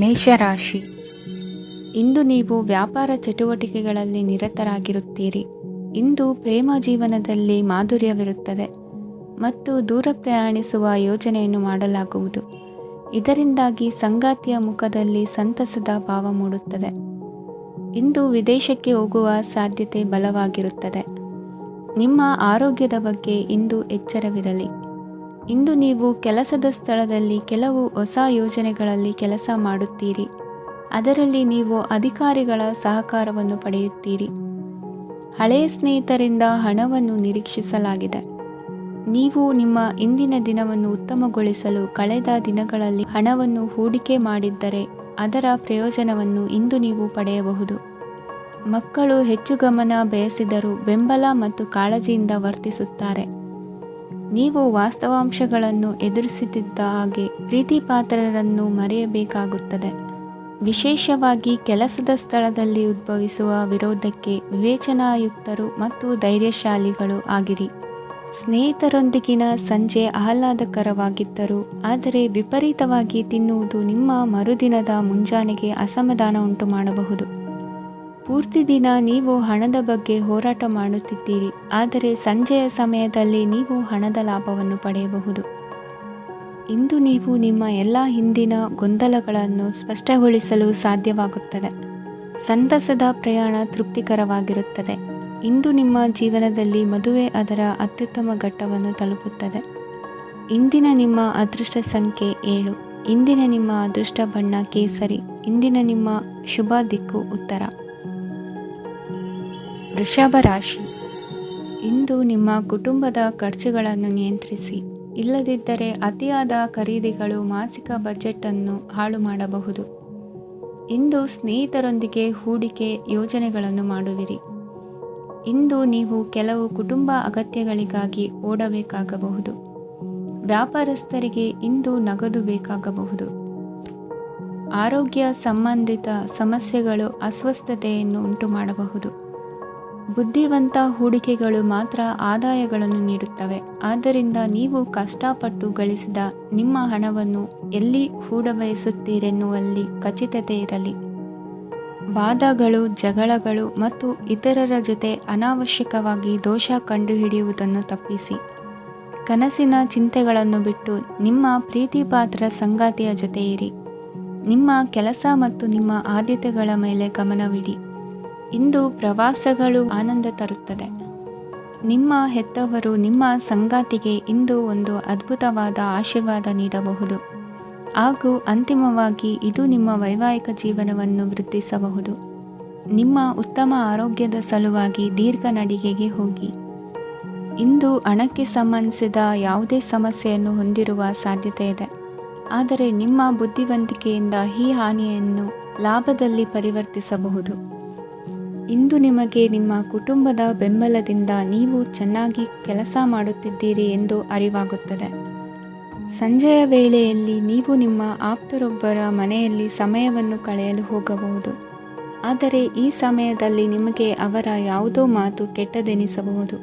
ಮೇಷರಾಶಿ. ಇಂದು ನೀವು ವ್ಯಾಪಾರ ಚಟುವಟಿಕೆಗಳಲ್ಲಿ ನಿರತರಾಗಿರುತ್ತೀರಿ. ಇಂದು ಪ್ರೇಮ ಜೀವನದಲ್ಲಿ ಮಾಧುರ್ಯವಿರುತ್ತದೆ ಮತ್ತು ದೂರ ಪ್ರಯಾಣಿಸುವ ಯೋಜನೆಯನ್ನು ಮಾಡಲಾಗುವುದು. ಇದರಿಂದಾಗಿ ಸಂಗಾತಿಯ ಮುಖದಲ್ಲಿ ಸಂತಸದ ಭಾವ ಮೂಡುತ್ತದೆ. ಇಂದು ವಿದೇಶಕ್ಕೆ ಹೋಗುವ ಸಾಧ್ಯತೆ ಬಲವಾಗಿರುತ್ತದೆ. ನಿಮ್ಮ ಆರೋಗ್ಯದ ಬಗ್ಗೆ ಇಂದು ಎಚ್ಚರವಿರಲಿ. ಇಂದು ನೀವು ಕೆಲಸದ ಸ್ಥಳದಲ್ಲಿ ಕೆಲವು ಹೊಸ ಯೋಜನೆಗಳಲ್ಲಿ ಕೆಲಸ ಮಾಡುತ್ತೀರಿ. ಅದರಲ್ಲಿ ನೀವು ಅಧಿಕಾರಿಗಳ ಸಹಕಾರವನ್ನು ಪಡೆಯುತ್ತೀರಿ. ಹಳೆಯ ಸ್ನೇಹಿತರಿಂದ ಹಣವನ್ನು ನಿರೀಕ್ಷಿಸಲಾಗಿದೆ. ನೀವು ನಿಮ್ಮ ಇಂದಿನ ದಿನವನ್ನು ಉತ್ತಮಗೊಳಿಸಲು ಕಳೆದ ದಿನಗಳಲ್ಲಿ ಹಣವನ್ನು ಹೂಡಿಕೆ ಮಾಡಿದ್ದರೆ ಅದರ ಪ್ರಯೋಜನವನ್ನು ಇಂದು ನೀವು ಪಡೆಯಬಹುದು. ಮಕ್ಕಳು ಹೆಚ್ಚು ಗಮನ ಬಯಸಿದರೂ ಬೆಂಬಲ ಮತ್ತು ಕಾಳಜಿಯಿಂದ ವರ್ತಿಸುತ್ತಾರೆ. ನೀವು ವಾಸ್ತವಾಂಶಗಳನ್ನು ಎದುರಿಸುತ್ತಿದ್ದ ಹಾಗೆ ಪ್ರೀತಿಪಾತ್ರರನ್ನು ಮರೆಯಬೇಕಾಗುತ್ತದೆ. ವಿಶೇಷವಾಗಿ ಕೆಲಸದ ಸ್ಥಳದಲ್ಲಿ ಉದ್ಭವಿಸುವ ವಿರೋಧಕ್ಕೆ ವಿವೇಚನಾಯುಕ್ತರು ಮತ್ತು ಧೈರ್ಯಶಾಲಿಗಳು ಆಗಿರಿ. ಸ್ನೇಹಿತರೊಂದಿಗಿನ ಸಂಜೆ ಆಹ್ಲಾದಕರವಾಗಿದ್ದರೂ ಆದರೆ ವಿಪರೀತವಾಗಿ ತಿನ್ನುವುದು ನಿಮ್ಮ ಮರುದಿನದ ಮುಂಜಾನೆಗೆ ಅಸಮಾಧಾನ ಉಂಟು ಮಾಡಬಹುದು. ಪೂರ್ತಿ ದಿನ ನೀವು ಹಣದ ಬಗ್ಗೆ ಹೋರಾಟ ಮಾಡುತ್ತಿದ್ದೀರಿ, ಆದರೆ ಸಂಜೆಯ ಸಮಯದಲ್ಲಿ ನೀವು ಹಣದ ಲಾಭವನ್ನು ಪಡೆಯಬಹುದು. ಇಂದು ನೀವು ನಿಮ್ಮ ಎಲ್ಲ ಹಿಂದಿನ ಗೊಂದಲಗಳನ್ನು ಸ್ಪಷ್ಟಗೊಳಿಸಲು ಸಾಧ್ಯವಾಗುತ್ತದೆ. ಸಂತಸದ ಪ್ರಯಾಣ ತೃಪ್ತಿಕರವಾಗಿರುತ್ತದೆ. ಇಂದು ನಿಮ್ಮ ಜೀವನದಲ್ಲಿ ಮದುವೆ ಅದರ ಅತ್ಯುತ್ತಮ ಘಟ್ಟವನ್ನು ತಲುಪುತ್ತದೆ. ಇಂದಿನ ನಿಮ್ಮ ಅದೃಷ್ಟ ಸಂಖ್ಯೆ 7. ಇಂದಿನ ನಿಮ್ಮ ಅದೃಷ್ಟ ಬಣ್ಣ ಕೇಸರಿ. ಇಂದಿನ ನಿಮ್ಮ ಶುಭ ದಿಕ್ಕು ಉತ್ತರ. ವೃಷಭ ರಾಶಿ. ಇಂದು ನಿಮ್ಮ ಕುಟುಂಬದ ಖರ್ಚುಗಳನ್ನು ನಿಯಂತ್ರಿಸಿ. ಇಲ್ಲದಿದ್ದರೆ ಅತಿಯಾದ ಖರೀದಿಗಳು ಮಾಸಿಕ ಬಜೆಟನ್ನು ಹಾಳು ಮಾಡಬಹುದು. ಇಂದು ಸ್ನೇಹಿತರೊಂದಿಗೆ ಹೂಡಿಕೆ ಯೋಜನೆಗಳನ್ನು ಮಾಡುವಿರಿ. ಇಂದು ನೀವು ಕೆಲವು ಕುಟುಂಬ ಅಗತ್ಯಗಳಿಗಾಗಿ ಓಡಬೇಕಾಗಬಹುದು. ವ್ಯಾಪಾರಸ್ಥರಿಗೆ ಇಂದು ನಗದು ಬೇಕಾಗಬಹುದು. ಆರೋಗ್ಯ ಸಂಬಂಧಿತ ಸಮಸ್ಯೆಗಳು ಅಸ್ವಸ್ಥತೆಯನ್ನು ಉಂಟು ಮಾಡಬಹುದು. ಬುದ್ಧಿವಂತ ಹೂಡಿಕೆಗಳು ಮಾತ್ರ ಆದಾಯಗಳನ್ನು ನೀಡುತ್ತವೆ. ಆದ್ದರಿಂದ ನೀವು ಕಷ್ಟಪಟ್ಟು ಗಳಿಸಿದ ನಿಮ್ಮ ಹಣವನ್ನು ಎಲ್ಲಿ ಹೂಡಬಯಸುತ್ತೀರೆನ್ನುವಲ್ಲಿ ಖಚಿತತೆ ಇರಲಿ. ವಾದಗಳು, ಜಗಳಗಳು ಮತ್ತು ಇತರರ ಜೊತೆ ಅನಾವಶ್ಯಕವಾಗಿ ದೋಷ ಕಂಡುಹಿಡಿಯುವುದನ್ನು ತಪ್ಪಿಸಿ. ಕನಸಿನ ಚಿಂತೆಗಳನ್ನು ಬಿಟ್ಟು ನಿಮ್ಮ ಪ್ರೀತಿಪಾತ್ರ ಸಂಗಾತಿಯ ಜೊತೆ ಇರಿ. ನಿಮ್ಮ ಕೆಲಸ ಮತ್ತು ನಿಮ್ಮ ಆದ್ಯತೆಗಳ ಮೇಲೆ ಗಮನವಿಡಿ. ಇಂದು ಪ್ರವಾಸಗಳು ಆನಂದ ತರುತ್ತದೆ. ನಿಮ್ಮ ಹೆತ್ತವರು ನಿಮ್ಮ ಸಂಗಾತಿಗೆ ಇಂದು ಒಂದು ಅದ್ಭುತವಾದ ಆಶೀರ್ವಾದ ನೀಡಬಹುದು ಹಾಗೂ ಅಂತಿಮವಾಗಿ ಇದು ನಿಮ್ಮ ವೈವಾಹಿಕ ಜೀವನವನ್ನು ವೃದ್ಧಿಸಬಹುದು. ನಿಮ್ಮ ಉತ್ತಮ ಆರೋಗ್ಯದ ಸಲುವಾಗಿ ದೀರ್ಘ ನಡಿಗೆಗೆ ಹೋಗಿ. ಇಂದು ಹಣಕ್ಕೆ ಸಂಬಂಧಿಸಿದ ಯಾವುದೇ ಸಮಸ್ಯೆಯನ್ನು ಹೊಂದಿರುವ ಸಾಧ್ಯತೆ ಇದೆ, ಆದರೆ ನಿಮ್ಮ ಬುದ್ಧಿವಂತಿಕೆಯಿಂದ ಈ ಹಾನಿಯನ್ನು ಲಾಭದಲ್ಲಿ ಪರಿವರ್ತಿಸಬಹುದು. ಇಂದು ನಿಮಗೆ ನಿಮ್ಮ ಕುಟುಂಬದ ಬೆಂಬಲದಿಂದ ನೀವು ಚೆನ್ನಾಗಿ ಕೆಲಸ ಮಾಡುತ್ತಿದ್ದೀರಿ ಎಂದು ಅರಿವಾಗುತ್ತದೆ. ಸಂಜೆಯ ವೇಳೆಯಲ್ಲಿ ನೀವು ನಿಮ್ಮ ಆಪ್ತರೊಬ್ಬರ ಮನೆಯಲ್ಲಿ ಸಮಯವನ್ನು ಕಳೆಯಲು ಹೋಗಬಹುದು, ಆದರೆ ಈ ಸಮಯದಲ್ಲಿ ನಿಮಗೆ ಅವರ ಯಾವುದೋ ಮಾತು ಕೆಟ್ಟದೆನಿಸಬಹುದು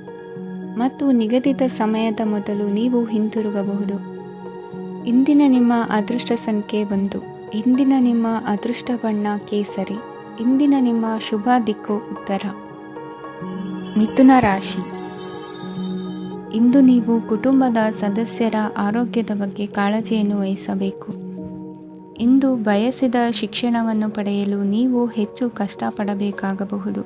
ಮತ್ತು ನಿಗದಿತ ಸಮಯದ ಮೊದಲು ನೀವು ಹಿಂತಿರುಗಬಹುದು. ಇಂದಿನ ನಿಮ್ಮ ಅದೃಷ್ಟ ಸಂಖ್ಯೆ 1. ಇಂದಿನ ನಿಮ್ಮ ಅದೃಷ್ಟ ಬಣ್ಣ ಕೇಸರಿ. ಇಂದಿನ ನಿಮ್ಮ ಶುಭ ದಿಕ್ಕು ಉತ್ತರ. ಮಿಥುನ ರಾಶಿ. ಇಂದು ನೀವು ಕುಟುಂಬದ ಸದಸ್ಯರ ಆರೋಗ್ಯದ ಬಗ್ಗೆ ಕಾಳಜಿಯನ್ನು ವಹಿಸಬೇಕು. ಇಂದು ಬಯಸಿದ ಶಿಕ್ಷಣವನ್ನು ಪಡೆಯಲು ನೀವು ಹೆಚ್ಚು ಕಷ್ಟಪಡಬೇಕಾಗಬಹುದು.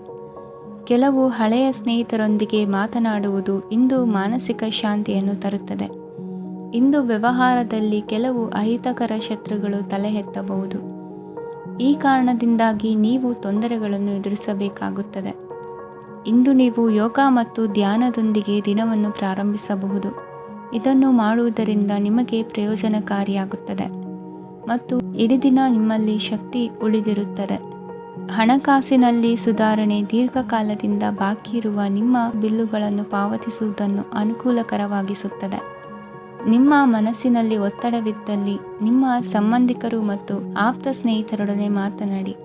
ಕೆಲವು ಹಳೆಯ ಸ್ನೇಹಿತರೊಂದಿಗೆ ಮಾತನಾಡುವುದು ಇಂದು ಮಾನಸಿಕ ಶಾಂತಿಯನ್ನು ತರುತ್ತದೆ. ಇಂದು ವ್ಯವಹಾರದಲ್ಲಿ ಕೆಲವು ಅಹಿತಕರ ಶತ್ರುಗಳು ತಲೆ ಎತ್ತಬಹುದು. ಈ ಕಾರಣದಿಂದಾಗಿ ನೀವು ತೊಂದರೆಗಳನ್ನು ಎದುರಿಸಬೇಕಾಗುತ್ತದೆ. ಇಂದು ನೀವು ಯೋಗ ಮತ್ತು ಧ್ಯಾನದೊಂದಿಗೆ ದಿನವನ್ನು ಪ್ರಾರಂಭಿಸಬಹುದು. ಇದನ್ನು ಮಾಡುವುದರಿಂದ ನಿಮಗೆ ಪ್ರಯೋಜನಕಾರಿಯಾಗುತ್ತದೆ ಮತ್ತು ಇಡೀ ದಿನ ನಿಮ್ಮಲ್ಲಿ ಶಕ್ತಿ ಉಳಿದಿರುತ್ತದೆ. ಹಣಕಾಸಿನಲ್ಲಿ ಸುಧಾರಣೆ. ದೀರ್ಘಕಾಲದಿಂದ ಬಾಕಿ ಇರುವ ನಿಮ್ಮ ಬಿಲ್ಲುಗಳನ್ನು ಪಾವತಿಸುವುದನ್ನು ಅನುಕೂಲಕರವಾಗಿಸುತ್ತದೆ. ನಿಮ್ಮ ಮನಸ್ಸಿನಲ್ಲಿ ಒತ್ತಡವಿದ್ದಲ್ಲಿ ನಿಮ್ಮ ಸಂಬಂಧಿಕರು ಮತ್ತು ಆಪ್ತ ಸ್ನೇಹಿತರೊಡನೆ ಮಾತನಾಡಿ.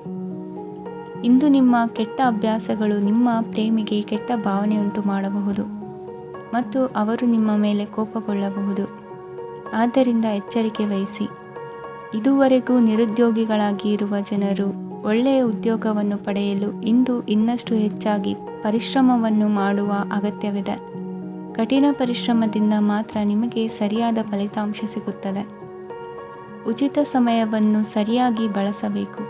ಇಂದು ನಿಮ್ಮ ಕೆಟ್ಟ ಅಭ್ಯಾಸಗಳು ನಿಮ್ಮ ಪ್ರೇಮಿಗೆ ಕೆಟ್ಟ ಭಾವನೆಯುಂಟು ಮಾಡಬಹುದು ಮತ್ತು ಅವರು ನಿಮ್ಮ ಮೇಲೆ ಕೋಪಗೊಳ್ಳಬಹುದು. ಆದ್ದರಿಂದ ಎಚ್ಚರಿಕೆ ವಹಿಸಿ. ಇದುವರೆಗೂ ನಿರುದ್ಯೋಗಿಗಳಾಗಿ ಇರುವ ಜನರು ಒಳ್ಳೆಯ ಉದ್ಯೋಗವನ್ನು ಪಡೆಯಲು ಇಂದು ಇನ್ನಷ್ಟು ಹೆಚ್ಚಾಗಿ ಪರಿಶ್ರಮವನ್ನು ಮಾಡುವ ಅಗತ್ಯವಿದೆ. ಕಠಿಣ ಪರಿಶ್ರಮದಿಂದ ಮಾತ್ರ ನಿಮಗೆ ಸರಿಯಾದ ಫಲಿತಾಂಶ ಸಿಗುತ್ತದೆ. ಉಚಿತ ಸಮಯವನ್ನು ಸರಿಯಾಗಿ ಬಳಸಬೇಕು.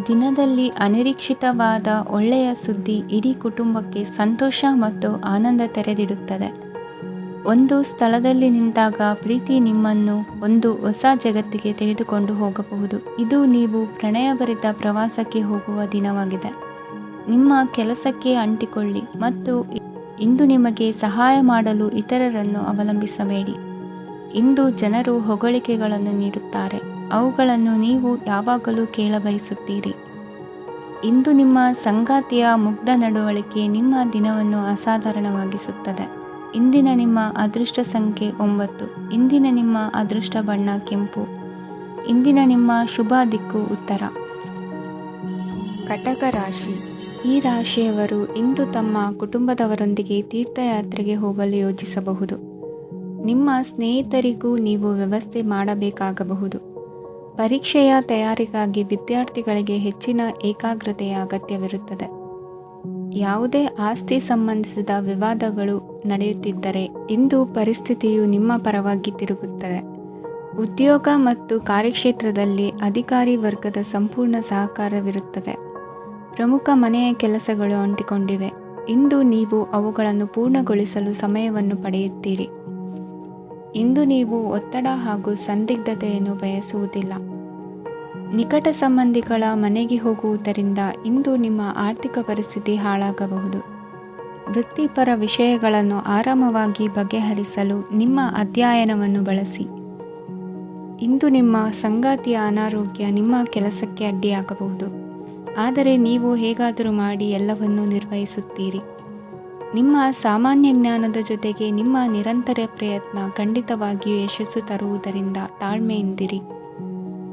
ದಿನದಲ್ಲಿ ಅನಿರೀಕ್ಷಿತವಾದ ಒಳ್ಳೆಯ ಸುದ್ದಿ ಇಡೀ ಕುಟುಂಬಕ್ಕೆ ಸಂತೋಷ ಮತ್ತು ಆನಂದ ತೆರೆದಿಡುತ್ತದೆ. ಒಂದು ಸ್ಥಳದಲ್ಲಿ ನಿಂತಾಗ ಪ್ರೀತಿ ನಿಮ್ಮನ್ನು ಒಂದು ಹೊಸ ಜಗತ್ತಿಗೆ ತೆಗೆದುಕೊಂಡು ಹೋಗಬಹುದು. ಇದು ನೀವು ಪ್ರಣಯಭರಿತ ಪ್ರವಾಸಕ್ಕೆ ಹೋಗುವ ದಿನವಾಗಿದೆ. ನಿಮ್ಮ ಕೆಲಸಕ್ಕೆ ಅಂಟಿಕೊಳ್ಳಿ ಮತ್ತು ಇಂದು ನಿಮಗೆ ಸಹಾಯ ಮಾಡಲು ಇತರರನ್ನು ಅವಲಂಬಿಸಬೇಡಿ. ಇಂದು ಜನರು ಹೊಗಳಿಕೆಗಳನ್ನು ನೀಡುತ್ತಾರೆ, ಅವುಗಳನ್ನು ನೀವು ಯಾವಾಗಲೂ ಕೇಳಬಯಸುತ್ತೀರಿ. ಇಂದು ನಿಮ್ಮ ಸಂಗಾತಿಯ ಮುಗ್ಧ ನಡವಳಿಕೆ ನಿಮ್ಮ ದಿನವನ್ನು ಅಸಾಧಾರಣವಾಗಿಸುತ್ತದೆ. ಇಂದಿನ ನಿಮ್ಮ ಅದೃಷ್ಟ ಸಂಖ್ಯೆ 9. ಇಂದಿನ ನಿಮ್ಮ ಅದೃಷ್ಟ ಬಣ್ಣ ಕೆಂಪು. ಇಂದಿನ ನಿಮ್ಮ ಶುಭ ದಿಕ್ಕು ಉತ್ತರ. ಕಟಕ ರಾಶಿ. ಈ ರಾಶಿಯವರು ಇಂದು ತಮ್ಮ ಕುಟುಂಬದವರೊಂದಿಗೆ ತೀರ್ಥಯಾತ್ರೆಗೆ ಹೋಗಲು ಯೋಜಿಸಬಹುದು. ನಿಮ್ಮ ಸ್ನೇಹಿತರಿಗೂ ನೀವು ವ್ಯವಸ್ಥೆ ಮಾಡಬೇಕಾಗಬಹುದು. ಪರೀಕ್ಷೆಯ ತಯಾರಿಗಾಗಿ ವಿದ್ಯಾರ್ಥಿಗಳಿಗೆ ಹೆಚ್ಚಿನ ಏಕಾಗ್ರತೆಯ ಅಗತ್ಯವಿರುತ್ತದೆ. ಯಾವುದೇ ಆಸ್ತಿ ಸಂಬಂಧಿಸಿದ ವಿವಾದಗಳು ನಡೆಯುತ್ತಿದ್ದರೆ ಇಂದು ಪರಿಸ್ಥಿತಿಯು ನಿಮ್ಮ ಪರವಾಗಿ ತಿರುಗುತ್ತದೆ. ಉದ್ಯೋಗ ಮತ್ತು ಕಾರ್ಯಕ್ಷೇತ್ರದಲ್ಲಿ ಅಧಿಕಾರಿ ವರ್ಗದ ಸಂಪೂರ್ಣ ಸಹಕಾರವಿರುತ್ತದೆ. ಪ್ರಮುಖ ಮನೆಯ ಕೆಲಸಗಳು ಅಂಟಿಕೊಂಡಿವೆ. ಇಂದು ನೀವು ಅವುಗಳನ್ನು ಪೂರ್ಣಗೊಳಿಸಲು ಸಮಯವನ್ನು ಪಡೆಯುತ್ತೀರಿ. ಇಂದು ನೀವು ಒತ್ತಡ ಹಾಗೂ ಸಂದಿಗ್ಧತೆಯನ್ನು ಬಯಸುವುದಿಲ್ಲ. ನಿಕಟ ಸಂಬಂಧಿಗಳ ಮನೆಗೆ ಹೋಗುವುದರಿಂದ ಇಂದು ನಿಮ್ಮ ಆರ್ಥಿಕ ಪರಿಸ್ಥಿತಿ ಹಾಳಾಗಬಹುದು. ವೃತ್ತಿಪರ ವಿಷಯಗಳನ್ನು ಆರಾಮವಾಗಿ ಬಗೆಹರಿಸಲು ನಿಮ್ಮ ಅಧ್ಯಯನವನ್ನು ಬಳಸಿ. ಇಂದು ನಿಮ್ಮ ಸಂಗಾತಿಯ ಅನಾರೋಗ್ಯ ನಿಮ್ಮ ಕೆಲಸಕ್ಕೆ ಅಡ್ಡಿಯಾಗಬಹುದು, ಆದರೆ ನೀವು ಹೇಗಾದರೂ ಮಾಡಿ ಎಲ್ಲವನ್ನೂ ನಿರ್ವಹಿಸುತ್ತೀರಿ. ನಿಮ್ಮ ಸಾಮಾನ್ಯ ಜ್ಞಾನದ ಜೊತೆಗೆ ನಿಮ್ಮ ನಿರಂತರ ಪ್ರಯತ್ನ ಖಂಡಿತವಾಗಿಯೂ ಯಶಸ್ಸು ತರುವುದರಿಂದ ತಾಳ್ಮೆಯಿಂದಿರಿ.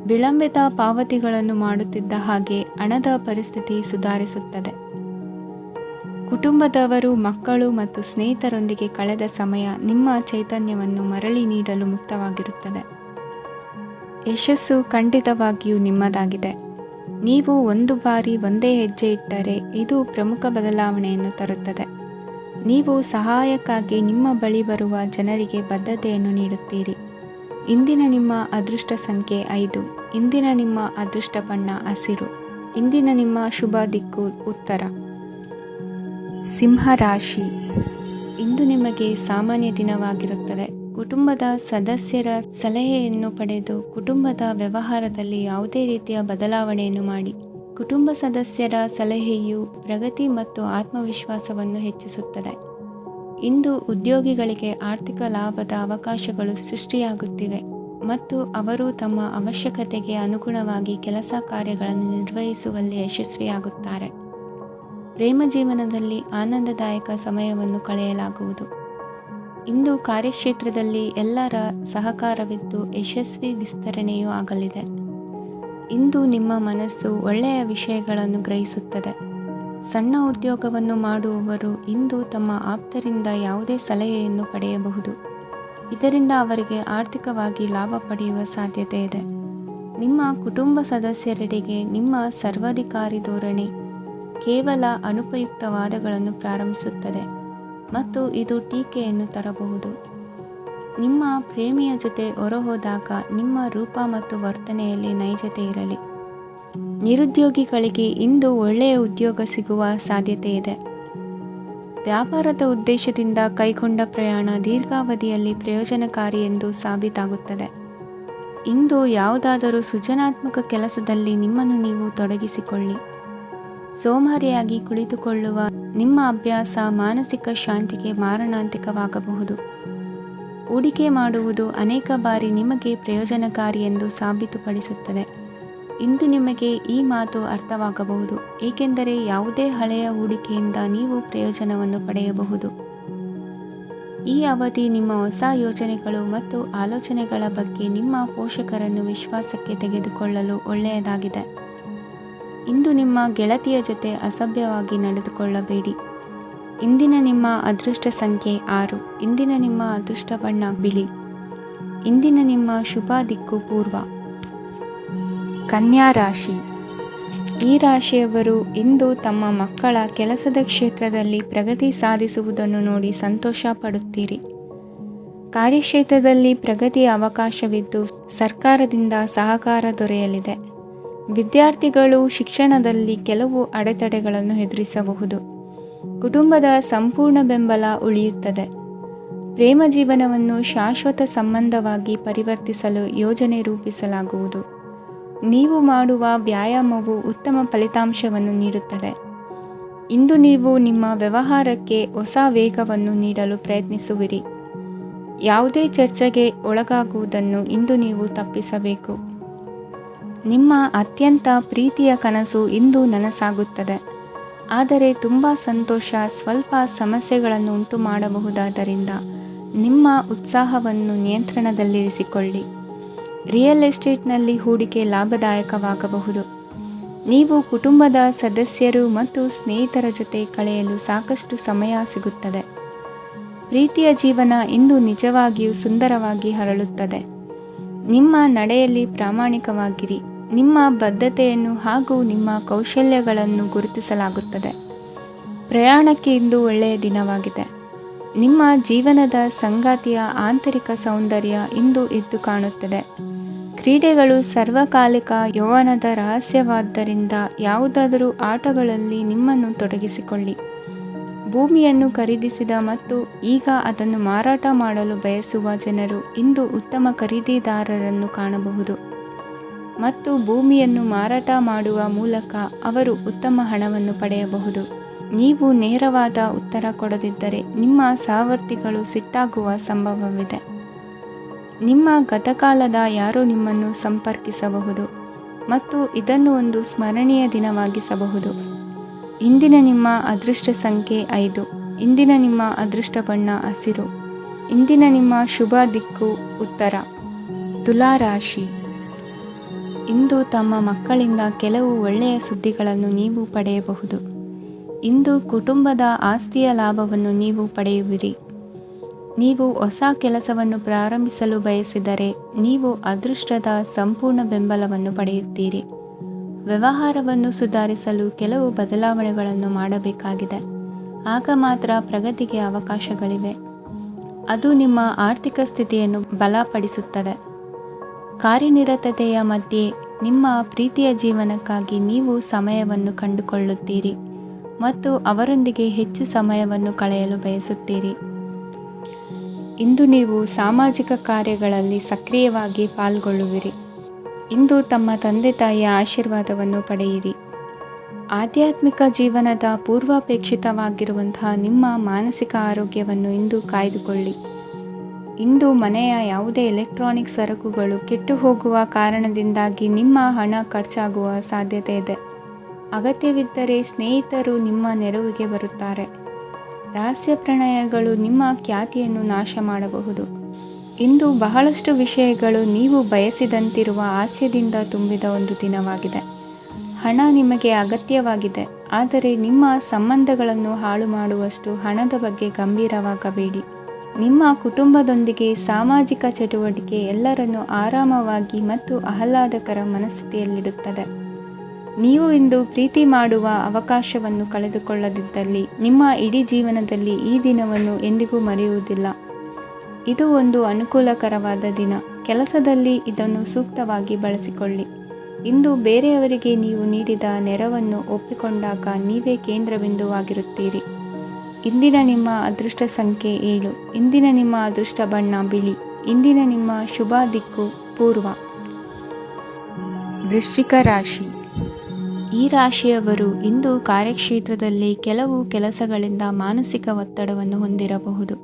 ವಿಳಂಬಿತ ಪಾವತಿಗಳನ್ನು ಮಾಡುತ್ತಿದ್ದ ಹಾಗೆ ಹಣದ ಪರಿಸ್ಥಿತಿ ಸುಧಾರಿಸುತ್ತದೆ. ಕುಟುಂಬದವರು, ಮಕ್ಕಳು ಮತ್ತು ಸ್ನೇಹಿತರೊಂದಿಗೆ ಕಳೆದ ಸಮಯ ನಿಮ್ಮ ಚೈತನ್ಯವನ್ನು ಮರಳಿ ನೀಡಲು ಮುಕ್ತವಾಗಿರುತ್ತದೆ. ಯಶಸ್ಸು ಖಂಡಿತವಾಗಿಯೂ ನಿಮ್ಮದಾಗಿದೆ. ನೀವು ಒಂದು ಬಾರಿ ಒಂದೇ ಹೆಜ್ಜೆ ಇಟ್ಟರೆ ಇದು ಪ್ರಮುಖ ಬದಲಾವಣೆಯನ್ನು ತರುತ್ತದೆ. ನೀವು ಸಹಾಯಕ್ಕಾಗಿ ನಿಮ್ಮ ಬಳಿ ಬರುವ ಜನರಿಗೆ ಬದ್ಧತೆಯನ್ನು ನೀಡುತ್ತೀರಿ. ಇಂದಿನ ನಿಮ್ಮ ಅದೃಷ್ಟ ಸಂಖ್ಯೆ 5. ಇಂದಿನ ನಿಮ್ಮ ಅದೃಷ್ಟ ಬಣ್ಣ ಹಸಿರು. ಇಂದಿನ ನಿಮ್ಮ ಶುಭ ದಿಕ್ಕು ಉತ್ತರ. ಸಿಂಹ ರಾಶಿ. ಇಂದು ನಿಮಗೆ ಸಾಮಾನ್ಯ ದಿನವಾಗಿರುತ್ತದೆ. ಕುಟುಂಬದ ಸದಸ್ಯರ ಸಲಹೆಯನ್ನು ಪಡೆದು ಕುಟುಂಬದ ವ್ಯವಹಾರದಲ್ಲಿ ಯಾವುದೇ ರೀತಿಯ ಬದಲಾವಣೆಯನ್ನು ಮಾಡಿ. ಕುಟುಂಬ ಸದಸ್ಯರ ಸಲಹೆಯು ಪ್ರಗತಿ ಮತ್ತು ಆತ್ಮವಿಶ್ವಾಸವನ್ನು ಹೆಚ್ಚಿಸುತ್ತದೆ. ಇಂದು ಉದ್ಯೋಗಿಗಳಿಗೆ ಆರ್ಥಿಕ ಲಾಭದ ಅವಕಾಶಗಳು ಸೃಷ್ಟಿಯಾಗುತ್ತಿವೆ ಮತ್ತು ಅವರು ತಮ್ಮ ಅವಶ್ಯಕತೆಗೆ ಅನುಗುಣವಾಗಿ ಕೆಲಸ ಕಾರ್ಯಗಳನ್ನು ನಿರ್ವಹಿಸುವಲ್ಲಿ ಯಶಸ್ವಿಯಾಗುತ್ತಾರೆ. ಪ್ರೇಮ ಜೀವನದಲ್ಲಿ ಆನಂದದಾಯಕ ಸಮಯವನ್ನು ಕಳೆಯಲಾಗುವುದು. ಇಂದು ಕಾರ್ಯಕ್ಷೇತ್ರದಲ್ಲಿ ಎಲ್ಲರ ಸಹಕಾರವಿದ್ದು ಯಶಸ್ವಿ ವಿಸ್ತರಣೆಯೂ ಆಗಲಿದೆ. ಇಂದು ನಿಮ್ಮ ಮನಸ್ಸು ಒಳ್ಳೆಯ ವಿಷಯಗಳನ್ನು ಗ್ರಹಿಸುತ್ತದೆ. ಸಣ್ಣ ಉದ್ಯೋಗವನ್ನು ಮಾಡುವವರು ಇಂದು ತಮ್ಮ ಆಪ್ತರಿಂದ ಯಾವುದೇ ಸಲಹೆಯನ್ನು ಪಡೆಯಬಹುದು. ಇದರಿಂದ ಅವರಿಗೆ ಆರ್ಥಿಕವಾಗಿ ಲಾಭ ಪಡೆಯುವ ಸಾಧ್ಯತೆ ಇದೆ. ನಿಮ್ಮ ಕುಟುಂಬ ಸದಸ್ಯರೆಡೆಗೆ ನಿಮ್ಮ ಸರ್ವಾಧಿಕಾರಿ ಧೋರಣೆ ಕೇವಲ ಅನುಪಯುಕ್ತ ವಾದಗಳನ್ನು ಪ್ರಾರಂಭಿಸುತ್ತದೆ ಮತ್ತು ಇದು ಟೀಕೆಯನ್ನು ತರಬಹುದು. ನಿಮ್ಮ ಪ್ರೇಮಿಯ ಜೊತೆ ಹೊರಹೋದಾಗ ನಿಮ್ಮ ರೂಪ ಮತ್ತು ವರ್ತನೆಯಲ್ಲಿ ನೈಜತೆ ಇರಲಿ. ನಿರುದ್ಯೋಗಿಗಳಿಗೆ ಇಂದು ಒಳ್ಳೆಯ ಉದ್ಯೋಗ ಸಿಗುವ ಸಾಧ್ಯತೆ ಇದೆ. ವ್ಯಾಪಾರದ ಉದ್ದೇಶದಿಂದ ಕೈಗೊಂಡ ಪ್ರಯಾಣ ದೀರ್ಘಾವಧಿಯಲ್ಲಿ ಪ್ರಯೋಜನಕಾರಿ ಎಂದು ಸಾಬೀತಾಗುತ್ತದೆ. ಇಂದು ಯಾವುದಾದರೂ ಸೃಜನಾತ್ಮಕ ಕೆಲಸದಲ್ಲಿ ನಿಮ್ಮನ್ನು ನೀವು ತೊಡಗಿಸಿಕೊಳ್ಳಿ. ಸೋಮಾರಿಯಾಗಿ ಕುಳಿತುಕೊಳ್ಳುವ ನಿಮ್ಮ ಅಭ್ಯಾಸ ಮಾನಸಿಕ ಶಾಂತಿಗೆ ಮಾರಣಾಂತಿಕವಾಗಬಹುದು. ಹೂಡಿಕೆ ಮಾಡುವುದು ಅನೇಕ ಬಾರಿ ನಿಮಗೆ ಪ್ರಯೋಜನಕಾರಿ ಎಂದು ಸಾಬೀತುಪಡಿಸುತ್ತದೆ. ಇಂದು ನಿಮಗೆ ಈ ಮಾತು ಅರ್ಥವಾಗಬಹುದು, ಏಕೆಂದರೆ ಯಾವುದೇ ಹಳೆಯ ಹೂಡಿಕೆಯಿಂದ ನೀವು ಪ್ರಯೋಜನವನ್ನು ಪಡೆಯಬಹುದು. ಈ ಅವಧಿ ನಿಮ್ಮ ಹೊಸ ಯೋಜನೆಗಳು ಮತ್ತು ಆಲೋಚನೆಗಳ ಬಗ್ಗೆ ನಿಮ್ಮ ಪೋಷಕರನ್ನು ವಿಶ್ವಾಸಕ್ಕೆ ತೆಗೆದುಕೊಳ್ಳಲು ಒಳ್ಳೆಯದಾಗಿದೆ. ಇಂದು ನಿಮ್ಮ ಗೆಳತಿಯ ಜೊತೆ ಅಸಭ್ಯವಾಗಿ ನಡೆದುಕೊಳ್ಳಬೇಡಿ. ಇಂದಿನ ನಿಮ್ಮ ಅದೃಷ್ಟ ಸಂಖ್ಯೆ 6. ಇಂದಿನ ನಿಮ್ಮ ಅದೃಷ್ಟ ಬಣ್ಣ ಬಿಳಿ. ಇಂದಿನ ನಿಮ್ಮ ಶುಭ ದಿಕ್ಕು ಪೂರ್ವ. ಕನ್ಯಾ ರಾಶಿ. ಈ ರಾಶಿಯವರು ಇಂದು ತಮ್ಮ ಮಕ್ಕಳ ಕೆಲಸದ ಕ್ಷೇತ್ರದಲ್ಲಿ ಪ್ರಗತಿ ಸಾಧಿಸುವುದನ್ನು ನೋಡಿ ಸಂತೋಷ ಪಡುತ್ತೀರಿ. ಕಾರ್ಯಕ್ಷೇತ್ರದಲ್ಲಿ ಪ್ರಗತಿಯ ಅವಕಾಶವಿದ್ದು ಸರ್ಕಾರದಿಂದ ಸಹಕಾರ ದೊರೆಯಲಿದೆ. ವಿದ್ಯಾರ್ಥಿಗಳು ಶಿಕ್ಷಣದಲ್ಲಿ ಕೆಲವು ಅಡೆತಡೆಗಳನ್ನು ಎದುರಿಸಬಹುದು. ಕುಟುಂಬದ ಸಂಪೂರ್ಣ ಬೆಂಬಲ ಉಳಿಯುತ್ತದೆ. ಪ್ರೇಮ ಜೀವನವನ್ನು ಶಾಶ್ವತ ಸಂಬಂಧವಾಗಿ ಪರಿವರ್ತಿಸಲು ಯೋಜನೆ ರೂಪಿಸಲಾಗುವುದು. ನೀವು ಮಾಡುವ ವ್ಯಾಯಾಮವು ಉತ್ತಮ ಫಲಿತಾಂಶವನ್ನು ನೀಡುತ್ತದೆ. ಇಂದು ನೀವು ನಿಮ್ಮ ವ್ಯವಹಾರಕ್ಕೆ ಹೊಸ ವೇಗವನ್ನು ನೀಡಲು ಪ್ರಯತ್ನಿಸುವಿರಿ. ಯಾವುದೇ ಚರ್ಚೆಗೆ ಒಳಗಾಗುವುದನ್ನು ಇಂದು ನೀವು ತಪ್ಪಿಸಬೇಕು. ನಿಮ್ಮ ಅತ್ಯಂತ ಪ್ರೀತಿಯ ಕನಸು ಇಂದು ನನಸಾಗುತ್ತದೆ. ಆದರೆ ತುಂಬ ಸಂತೋಷ ಸ್ವಲ್ಪ ಸಮಸ್ಯೆಗಳನ್ನು ಉಂಟು ಮಾಡಬಹುದಾದ್ದರಿಂದ ನಿಮ್ಮ ಉತ್ಸಾಹವನ್ನು ನಿಯಂತ್ರಣದಲ್ಲಿರಿಸಿಕೊಳ್ಳಿ. ರಿಯಲ್ ಎಸ್ಟೇಟ್ನಲ್ಲಿ ಹೂಡಿಕೆ ಲಾಭದಾಯಕವಾಗಬಹುದು. ನೀವು ಕುಟುಂಬದ ಸದಸ್ಯರು ಮತ್ತು ಸ್ನೇಹಿತರ ಜೊತೆ ಕಳೆಯಲು ಸಾಕಷ್ಟು ಸಮಯ ಸಿಗುತ್ತದೆ. ಪ್ರೀತಿಯ ಜೀವನ ಇಂದು ನಿಜವಾಗಿಯೂ ಸುಂದರವಾಗಿ ಹರಳುತ್ತದೆ. ನಿಮ್ಮ ನಡೆಯಲ್ಲಿ ಪ್ರಾಮಾಣಿಕವಾಗಿರಿ. ನಿಮ್ಮ ಬದ್ಧತೆಯನ್ನು ಹಾಗೂ ನಿಮ್ಮ ಕೌಶಲ್ಯಗಳನ್ನು ಗುರುತಿಸಲಾಗುತ್ತದೆ. ಪ್ರಯಾಣಕ್ಕೆ ಇಂದು ಒಳ್ಳೆಯ ದಿನವಾಗಿದೆ. ನಿಮ್ಮ ಜೀವನದ ಸಂಗಾತಿಯ ಆಂತರಿಕ ಸೌಂದರ್ಯ ಇಂದು ಎದ್ದು ಕಾಣುತ್ತದೆ. ಕ್ರೀಡೆಗಳು ಸರ್ವಕಾಲಿಕ ಯೌವನದ ರಹಸ್ಯವಾದ್ದರಿಂದ ಯಾವುದಾದರೂ ಆಟಗಳಲ್ಲಿ ನಿಮ್ಮನ್ನು ತೊಡಗಿಸಿಕೊಳ್ಳಿ. ಭೂಮಿಯನ್ನು ಖರೀದಿಸಿದ ಮತ್ತು ಈಗ ಅದನ್ನು ಮಾರಾಟ ಮಾಡಲು ಬಯಸುವ ಜನರು ಇಂದು ಉತ್ತಮ ಖರೀದಿದಾರರನ್ನು ಕಾಣಬಹುದು ಮತ್ತು ಭೂಮಿಯನ್ನು ಮಾರಾಟ ಮಾಡುವ ಮೂಲಕ ಅವರು ಉತ್ತಮ ಹಣವನ್ನು ಪಡೆಯಬಹುದು. ನೀವು ನೇರವಾದ ಉತ್ತರ ಕೊಡದಿದ್ದರೆ ನಿಮ್ಮ ಸಹವರ್ತಿಗಳು ಸಿಟ್ಟಾಗುವ ಸಂಭವವಿದೆ. ನಿಮ್ಮ ಗತಕಾಲದ ಯಾರೋ ನಿಮ್ಮನ್ನು ಸಂಪರ್ಕಿಸಬಹುದು ಮತ್ತು ಇದನ್ನು ಒಂದು ಸ್ಮರಣೀಯ ದಿನವಾಗಿಸಬಹುದು. ಇಂದಿನ ನಿಮ್ಮ ಅದೃಷ್ಟ ಸಂಖ್ಯೆ 5. ಇಂದಿನ ನಿಮ್ಮ ಅದೃಷ್ಟ ಬಣ್ಣ ಹಸಿರು. ಇಂದಿನ ನಿಮ್ಮ ಶುಭ ದಿಕ್ಕು ಉತ್ತರ. ತುಲಾ ರಾಶಿ. ಇಂದು ತಮ್ಮ ಮಕ್ಕಳಿಂದ ಕೆಲವು ಒಳ್ಳೆಯ ಸುದ್ದಿಗಳನ್ನು ನೀವು ಪಡೆಯಬಹುದು. ಇಂದು ಕುಟುಂಬದ ಆಸ್ತಿಯ ಲಾಭವನ್ನು ನೀವು ಪಡೆಯುವಿರಿ. ನೀವು ಹೊಸ ಕೆಲಸವನ್ನು ಪ್ರಾರಂಭಿಸಲು ಬಯಸಿದರೆ ನೀವು ಅದೃಷ್ಟದ ಸಂಪೂರ್ಣ ಬೆಂಬಲವನ್ನು ಪಡೆಯುತ್ತೀರಿ. ವ್ಯವಹಾರವನ್ನು ಸುಧಾರಿಸಲು ಕೆಲವು ಬದಲಾವಣೆಗಳನ್ನು ಮಾಡಬೇಕಾಗಿದೆ. ಆಗ ಮಾತ್ರ ಪ್ರಗತಿಗೆ ಅವಕಾಶಗಳಿವೆ. ಅದು ನಿಮ್ಮ ಆರ್ಥಿಕ ಸ್ಥಿತಿಯನ್ನು ಬಲಪಡಿಸುತ್ತದೆ. ಕಾರ್ಯನಿರತತೆಯ ಮಧ್ಯೆ ನಿಮ್ಮ ಪ್ರೀತಿಯ ಜೀವನಕ್ಕಾಗಿ ನೀವು ಸಮಯವನ್ನು ಕಂಡುಕೊಳ್ಳುತ್ತೀರಿ ಮತ್ತು ಅವರೊಂದಿಗೆ ಹೆಚ್ಚು ಸಮಯವನ್ನು ಕಳೆಯಲು ಬಯಸುತ್ತೀರಿ. ಇಂದು ನೀವು ಸಾಮಾಜಿಕ ಕಾರ್ಯಗಳಲ್ಲಿ ಸಕ್ರಿಯವಾಗಿ ಪಾಲ್ಗೊಳ್ಳುವಿರಿ. ಇಂದು ತಮ್ಮ ತಂದೆ ತಾಯಿಯ ಆಶೀರ್ವಾದವನ್ನು ಪಡೆಯಿರಿ. ಆಧ್ಯಾತ್ಮಿಕ ಜೀವನದ ಪೂರ್ವಾಪೇಕ್ಷಿತವಾಗಿರುವಂತಹ ನಿಮ್ಮ ಮಾನಸಿಕ ಆರೋಗ್ಯವನ್ನು ಇಂದು ಕಾಯ್ದುಕೊಳ್ಳಿ. ಇಂದು ಮನೆಯ ಯಾವುದೇ ಎಲೆಕ್ಟ್ರಾನಿಕ್ ಸರಕುಗಳು ಕೆಟ್ಟು ಹೋಗುವ ಕಾರಣದಿಂದಾಗಿ ನಿಮ್ಮ ಹಣ ಖರ್ಚಾಗುವ ಸಾಧ್ಯತೆ ಇದೆ. ಅಗತ್ಯವಿದ್ದರೆ ಸ್ನೇಹಿತರು ನಿಮ್ಮ ನೆರವಿಗೆ ಬರುತ್ತಾರೆ. ರಹಸ್ಯ ಪ್ರಣಯಗಳು ನಿಮ್ಮ ಖ್ಯಾತಿಯನ್ನು ನಾಶ ಮಾಡಬಹುದು. ಇಂದು ಬಹಳಷ್ಟು ವಿಷಯಗಳು ನೀವು ಬಯಸಿದಂತಿರುವ ಹಾಸ್ಯದಿಂದ ತುಂಬಿದ ಒಂದು ದಿನವಾಗಿದೆ. ಹಣ ನಿಮಗೆ ಅಗತ್ಯವಾಗಿದೆ, ಆದರೆ ನಿಮ್ಮ ಸಂಬಂಧಗಳನ್ನು ಹಾಳು ಮಾಡುವಷ್ಟು ಹಣದ ಬಗ್ಗೆ ಗಂಭೀರವಾಗಬೇಡಿ. ನಿಮ್ಮ ಕುಟುಂಬದೊಂದಿಗೆ ಸಾಮಾಜಿಕ ಚಟುವಟಿಕೆ ಎಲ್ಲರನ್ನೂ ಆರಾಮವಾಗಿ ಮತ್ತು ಆಹ್ಲಾದಕರ ಮನಸ್ಥಿತಿಯಲ್ಲಿಡುತ್ತದೆ. ನೀವು ಇಂದು ಪ್ರೀತಿ ಮಾಡುವ ಅವಕಾಶವನ್ನು ಕಳೆದುಕೊಳ್ಳದಿದ್ದಲ್ಲಿ ನಿಮ್ಮ ಇಡೀ ಜೀವನದಲ್ಲಿ ಈ ದಿನವನ್ನು ಎಂದಿಗೂ ಮರೆಯುವುದಿಲ್ಲ. ಇದು ಒಂದು ಅನುಕೂಲಕರವಾದ ದಿನ. ಕೆಲಸದಲ್ಲಿ ಇದನ್ನು ಸೂಕ್ತವಾಗಿ ಬಳಸಿಕೊಳ್ಳಿ. ಇಂದು ಬೇರೆಯವರಿಗೆ ನೀವು ನೀಡಿದ ನೆರವನ್ನು ಒಪ್ಪಿಕೊಂಡಾಗ ನೀವೇ ಕೇಂದ್ರಬಿಂದುವಾಗಿರುತ್ತೀರಿ. ಇಂದಿನ ನಿಮ್ಮ ಅದೃಷ್ಟ ಸಂಖ್ಯೆ 7. ಇಂದಿನ ನಿಮ್ಮ ಅದೃಷ್ಟ ಬಣ್ಣ ಬಿಳಿ. ಇಂದಿನ ನಿಮ್ಮ ಶುಭ ದಿಕ್ಕು ಪೂರ್ವ. ವೃಶ್ಚಿಕ ರಾಶಿ. ಈ ರಾಶಿಯವರು ಇಂದು ಕಾರ್ಯಕ್ಷೇತ್ರದಲ್ಲಿ ಕೆಲವು ಕೆಲಸಗಳಿಂದ ಮಾನಸಿಕ ಒತ್ತಡವನ್ನು ಹೊಂದಿರಬಹುದು.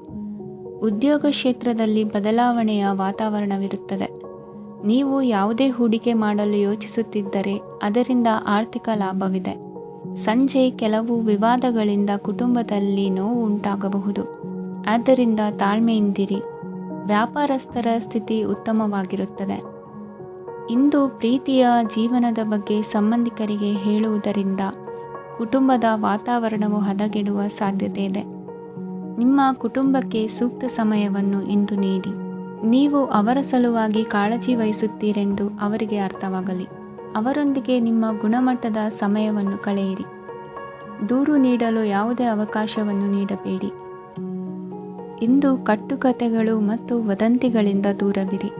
ಉದ್ಯೋಗ ಕ್ಷೇತ್ರದಲ್ಲಿ ಬದಲಾವಣೆಯ ವಾತಾವರಣವಿರುತ್ತದೆ. ನೀವು ಯಾವುದೇ ಹೂಡಿಕೆ ಮಾಡಲು ಯೋಚಿಸುತ್ತಿದ್ದರೆ ಅದರಿಂದ ಆರ್ಥಿಕ ಲಾಭವಿದೆ. ಸಂಜೆ ಕೆಲವು ವಿವಾದಗಳಿಂದ ಕುಟುಂಬದಲ್ಲಿ ನೋವು ಉಂಟಾಗಬಹುದು. ಆದ್ದರಿಂದ ತಾಳ್ಮೆಯಿಂದಿರಿ. ವ್ಯಾಪಾರಸ್ಥರ ಸ್ಥಿತಿ ಉತ್ತಮವಾಗಿರುತ್ತದೆ. ಇಂದು ಪ್ರೀತಿಯ ಜೀವನದ ಬಗ್ಗೆ ಸಂಬಂಧಿಕರಿಗೆ ಹೇಳುವುದರಿಂದ ಕುಟುಂಬದ ವಾತಾವರಣವು ಹದಗೆಡುವ ಸಾಧ್ಯತೆ ಇದೆ. ನಿಮ್ಮ ಕುಟುಂಬಕ್ಕೆ ಸೂಕ್ತ ಸಮಯವನ್ನು ಇಂದು ನೀಡಿ. ನೀವು ಅವರ ಸಲುವಾಗಿ ಕಾಳಜಿ ವಹಿಸುತ್ತೀರೆಂದು ಅವರಿಗೆ ಅರ್ಥವಾಗಲಿ. ಅವರೊಂದಿಗೆ ನಿಮ್ಮ ಗುಣಮಟ್ಟದ ಸಮಯವನ್ನು ಕಳೆಯಿರಿ. ದೂರು ನೀಡಲು ಯಾವುದೇ ಅವಕಾಶವನ್ನು ನೀಡಬೇಡಿ. ಇಂದು ಕಟ್ಟುಕತೆಗಳು ಮತ್ತು ವದಂತಿಗಳಿಂದ ದೂರವಿರಿ.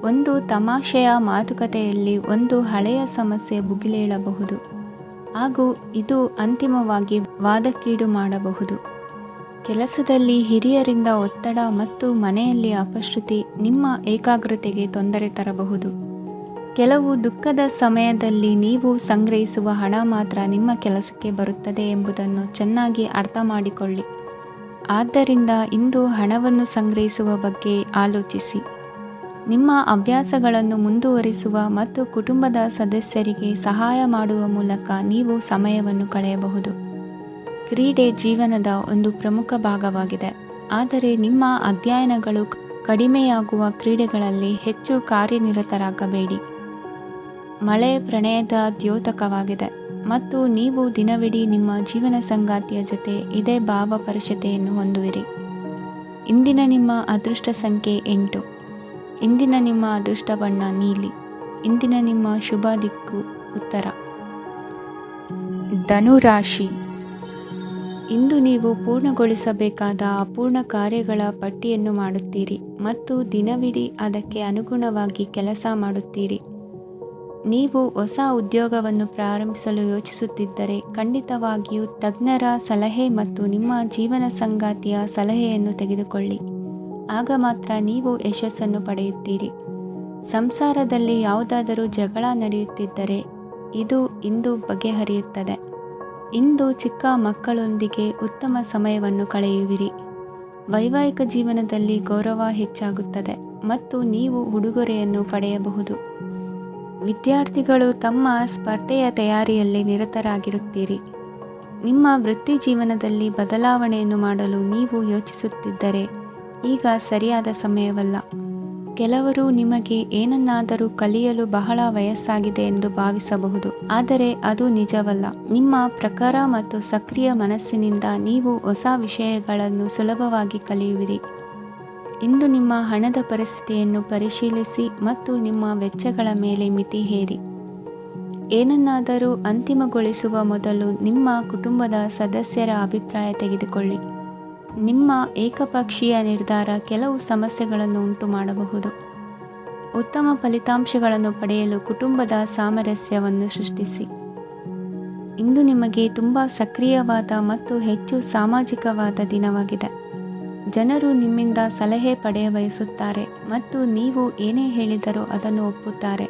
ಒಂದು ತಮಾಷೆಯ ಮಾತುಕತೆಯಲ್ಲಿ ಒಂದು ಹಳೆಯ ಸಮಸ್ಯೆ ಭುಗಿಲೇಳಬಹುದು ಹಾಗೂ ಇದು ಅಂತಿಮವಾಗಿ ವಾದಕ್ಕೀಡು ಮಾಡಬಹುದು. ಕೆಲಸದಲ್ಲಿ ಹಿರಿಯರಿಂದ ಒತ್ತಡ ಮತ್ತು ಮನೆಯಲ್ಲಿ ಅಪಶ್ರುತಿ ನಿಮ್ಮ ಏಕಾಗ್ರತೆಗೆ ತೊಂದರೆ ತರಬಹುದು. ಕೆಲವು ದುಃಖದ ಸಮಯದಲ್ಲಿ ನೀವು ಸಂಗ್ರಹಿಸುವ ಹಣ ಮಾತ್ರ ನಿಮ್ಮ ಕೆಲಸಕ್ಕೆ ಬರುತ್ತದೆ ಎಂಬುದನ್ನು ಚೆನ್ನಾಗಿ ಅರ್ಥ ಮಾಡಿಕೊಳ್ಳಿ. ಆದ್ದರಿಂದ ಇಂದು ಹಣವನ್ನು ಸಂಗ್ರಹಿಸುವ ಬಗ್ಗೆ ಆಲೋಚಿಸಿ. ನಿಮ್ಮ ಹವ್ಯಾಸಗಳನ್ನು ಮುಂದುವರಿಸುವ ಮತ್ತು ಕುಟುಂಬದ ಸದಸ್ಯರಿಗೆ ಸಹಾಯ ಮಾಡುವ ಮೂಲಕ ನೀವು ಸಮಯವನ್ನು ಕಳೆಯಬಹುದು. ಕ್ರೀಡೆ ಜೀವನದ ಒಂದು ಪ್ರಮುಖ ಭಾಗವಾಗಿದೆ, ಆದರೆ ನಿಮ್ಮ ಅಧ್ಯಯನಗಳು ಕಡಿಮೆಯಾಗುವ ಕ್ರೀಡೆಗಳಲ್ಲಿ ಹೆಚ್ಚು ಕಾರ್ಯನಿರತರಾಗಬೇಡಿ. ಮಳೆ ಪ್ರಣಯದ ದ್ಯೋತಕವಾಗಿದೆ ಮತ್ತು ನೀವು ದಿನವಿಡೀ ನಿಮ್ಮ ಜೀವನ ಸಂಗಾತಿಯ ಜೊತೆ ಇದೇ ಭಾವಪರಶತೆಯನ್ನು ಹೊಂದುವಿರಿ. ಇಂದಿನ ನಿಮ್ಮ ಅದೃಷ್ಟ ಸಂಖ್ಯೆ 8. ಇಂದಿನ ನಿಮ್ಮ ಅದೃಷ್ಟ ಬಣ್ಣ ನೀಲಿ. ಇಂದಿನ ನಿಮ್ಮ ಶುಭ ದಿಕ್ಕು ಉತ್ತರ. ಧನುರಾಶಿ. ಇಂದು ನೀವು ಪೂರ್ಣಗೊಳಿಸಬೇಕಾದ ಅಪೂರ್ಣ ಕಾರ್ಯಗಳ ಪಟ್ಟಿಯನ್ನು ಮಾಡುತ್ತೀರಿ ಮತ್ತು ದಿನವಿಡೀ ಅದಕ್ಕೆ ಅನುಗುಣವಾಗಿ ಕೆಲಸ ಮಾಡುತ್ತೀರಿ. ನೀವು ಹೊಸ ಉದ್ಯೋಗವನ್ನು ಪ್ರಾರಂಭಿಸಲು ಯೋಚಿಸುತ್ತಿದ್ದರೆ ಖಂಡಿತವಾಗಿಯೂ ತಜ್ಞರ ಸಲಹೆ ಮತ್ತು ನಿಮ್ಮ ಜೀವನ ಸಂಗಾತಿಯ ಸಲಹೆಯನ್ನು ತೆಗೆದುಕೊಳ್ಳಿ. ಆಗ ಮಾತ್ರ ನೀವು ಯಶಸ್ಸನ್ನು ಪಡೆಯುತ್ತೀರಿ. ಸಂಸಾರದಲ್ಲಿ ಯಾವುದಾದರೂ ಜಗಳ ನಡೆಯುತ್ತಿದ್ದರೆ ಇದು ಇಂದು ಬಗೆಹರಿಯುತ್ತದೆ. ಇಂದು ಚಿಕ್ಕ ಮಕ್ಕಳೊಂದಿಗೆ ಉತ್ತಮ ಸಮಯವನ್ನು ಕಳೆಯುವಿರಿ. ವೈವಾಹಿಕ ಜೀವನದಲ್ಲಿ ಗೌರವ ಹೆಚ್ಚಾಗುತ್ತದೆ ಮತ್ತು ನೀವು ಉಡುಗೊರೆಯನ್ನು ಪಡೆಯಬಹುದು. ವಿದ್ಯಾರ್ಥಿಗಳು ತಮ್ಮ ಸ್ಪರ್ಧೆಯ ತಯಾರಿಯಲ್ಲಿ ನಿರತರಾಗಿರುತ್ತೀರಿ. ನಿಮ್ಮ ವೃತ್ತಿ ಜೀವನದಲ್ಲಿ ಬದಲಾವಣೆಯನ್ನು ಮಾಡಲು ನೀವು ಯೋಚಿಸುತ್ತಿದ್ದರೆ ಈಗ ಸರಿಯಾದ ಸಮಯವಲ್ಲ. ಕೆಲವರು ನಿಮಗೆ ಏನನ್ನಾದರೂ ಕಲಿಯಲು ಬಹಳ ವಯಸ್ಸಾಗಿದೆ ಎಂದು ಭಾವಿಸಬಹುದು, ಆದರೆ ಅದು ನಿಜವಲ್ಲ. ನಿಮ್ಮ ಪ್ರಖರ ಮತ್ತು ಸಕ್ರಿಯ ಮನಸ್ಸಿನಿಂದ ನೀವು ಹೊಸ ವಿಷಯಗಳನ್ನು ಸುಲಭವಾಗಿ ಕಲಿಯುವಿರಿ. ಇಂದು ನಿಮ್ಮ ಹಣದ ಪರಿಸ್ಥಿತಿಯನ್ನು ಪರಿಶೀಲಿಸಿ ಮತ್ತು ನಿಮ್ಮ ವೆಚ್ಚಗಳ ಮೇಲೆ ಮಿತಿ ಹೇರಿ. ಏನನ್ನಾದರೂ ಅಂತಿಮಗೊಳಿಸುವ ಮೊದಲು ನಿಮ್ಮ ಕುಟುಂಬದ ಸದಸ್ಯರ ಅಭಿಪ್ರಾಯ ತೆಗೆದುಕೊಳ್ಳಿ. ನಿಮ್ಮ ಏಕಪಕ್ಷೀಯ ನಿರ್ಧಾರ ಕೆಲವು ಸಮಸ್ಯೆಗಳನ್ನು ಉಂಟು ಮಾಡಬಹುದು. ಉತ್ತಮ ಫಲಿತಾಂಶಗಳನ್ನು ಪಡೆಯಲು ಕುಟುಂಬದ ಸಾಮರಸ್ಯವನ್ನು ಸೃಷ್ಟಿಸಿ. ಇಂದು ನಿಮಗೆ ತುಂಬ ಸಕ್ರಿಯವಾದ ಮತ್ತು ಹೆಚ್ಚು ಸಾಮಾಜಿಕವಾದ ದಿನವಾಗಿದೆ. ಜನರು ನಿಮ್ಮಿಂದ ಸಲಹೆ ಪಡೆಯ ಬಯಸುತ್ತಾರೆ ಮತ್ತು ನೀವು ಏನೇ ಹೇಳಿದರೂ ಅದನ್ನು ಒಪ್ಪುತ್ತಾರೆ.